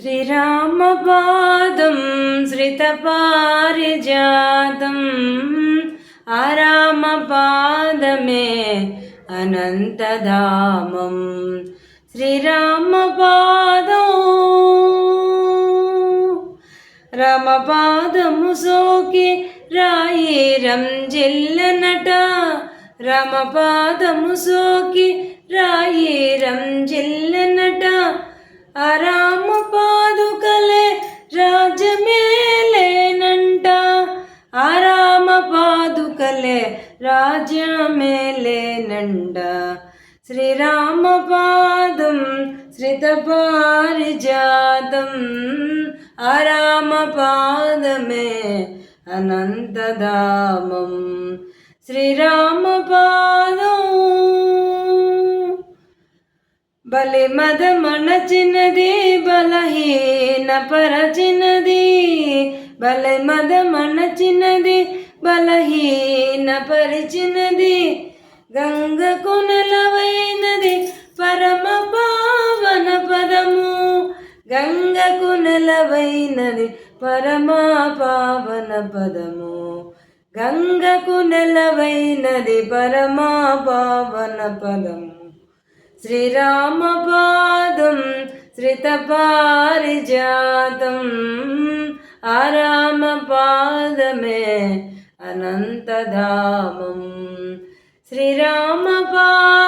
శ్రీరామపాదం శ్రితపారిజాతం ఆరామపాదమే అనంతధామం. శ్రీరామపాదం రామపాదము సోకి రాయి రంజిల్లనట. రామపాదము సోకి రాయి రంజిల్లనట. ఆరామ పాదుకలే రాజ్యమేలేనంట. ఆరామ పాదుకలే రాజ్యమేలేనంట. శ్రీరామపాదం శ్రితపారిజాతం ఆరామపాదమే అనంతధామం. శ్రీరామపాదం బలి మదమణచినది బలహీన పరచినది. బలి మదమణచినది బలహీన పరిచినది. గంగకు నెలవైనది పరమ పావన పదము. గంగకు నెలవైనది పరమ పావన పదము. గంగకు నెలవైనది పరమ పావన పదము. శ్రీరామపాదం శ్రితపారిజాతం ఆరామపాదమే అనంతధామం. శ్రీరామపాదం